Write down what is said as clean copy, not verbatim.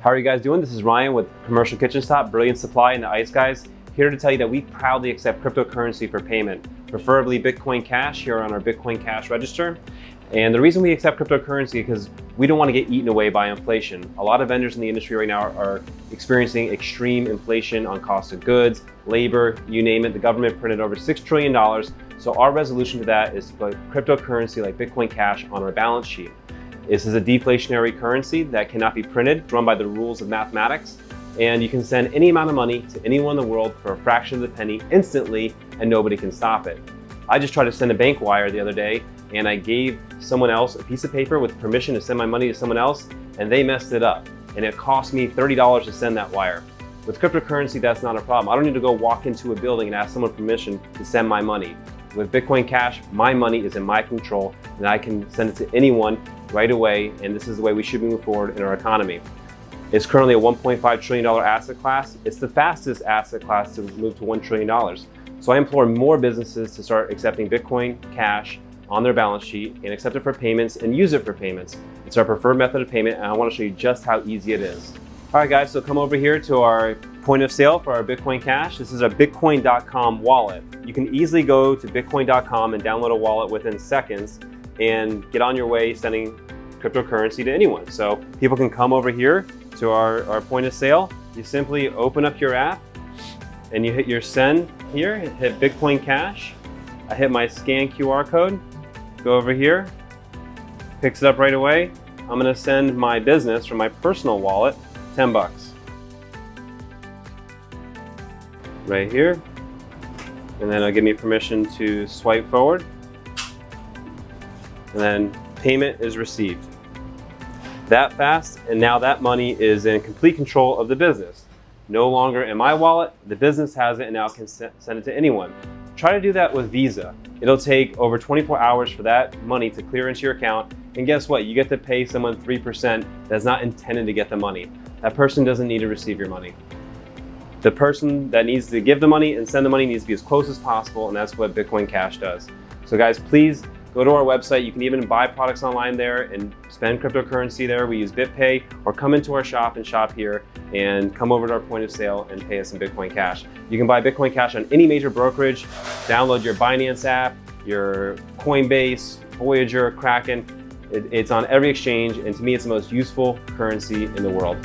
How are you guys doing? This is Ryan with Commercial Kitchen Stop, Brilliant Supply, and the Ice Guys, here to tell you that we proudly accept cryptocurrency for payment, preferably Bitcoin Cash here on our Bitcoin Cash register. And the reason we accept cryptocurrency is because we don't want to get eaten away by inflation. A lot of vendors in the industry right now are experiencing extreme inflation on cost of goods, labor, you name it. The government printed over $6 trillion. So our resolution to that is to put cryptocurrency like Bitcoin Cash on our balance sheet. This is a deflationary currency that cannot be printed, run by the rules of mathematics, and you can send any amount of money to anyone in the world for a fraction of the penny instantly, and nobody can stop it. I just tried to send a bank wire the other day, and I gave someone else a piece of paper with permission to send my money to someone else, and they messed it up. And it cost me $30 to send that wire. With cryptocurrency, that's not a problem. I don't need to go walk into a building and ask someone permission to send my money. With Bitcoin Cash, my money is in my control, and I can send it to anyone right away, and this is the way we should move forward in our economy. It's currently a $1.5 trillion asset class. It's the fastest asset class to move to $1 trillion. So I implore more businesses to start accepting Bitcoin Cash on their balance sheet and accept it for payments and use it for payments. It's our preferred method of payment, and I want to show you just how easy it is. All right, guys, so come over here to our point of sale for our Bitcoin Cash. This is a bitcoin.com wallet. You can easily go to bitcoin.com and download a wallet within seconds and get on your way sending cryptocurrency to anyone. So people can come over here to our point of sale. You simply open up your app and you hit your send here, hit Bitcoin Cash. I hit my scan QR code, go over here, picks it up right away. I'm gonna send my business from my personal wallet, 10 bucks. Right here. And then it'll give me permission to swipe forward. And then payment is received. That fast, and now that money is in complete control of the business. No longer in my wallet, the business has it and now can send it to anyone. Try to do that with Visa. It'll take over 24 hours for that money to clear into your account, and guess what? You get to pay someone 3% that's not intended to get the money. That person doesn't need to receive your money. The person that needs to give the money and send the money needs to be as close as possible, and that's what Bitcoin Cash does. So guys, please go to our website. You can even buy products online there and spend cryptocurrency there. We use BitPay, or come into our shop and shop here and come over to our point of sale and pay us in Bitcoin Cash. You can buy Bitcoin Cash on any major brokerage. Download your Binance app, your Coinbase, Voyager, Kraken. It's on every exchange, and to me, it's the most useful currency in the world.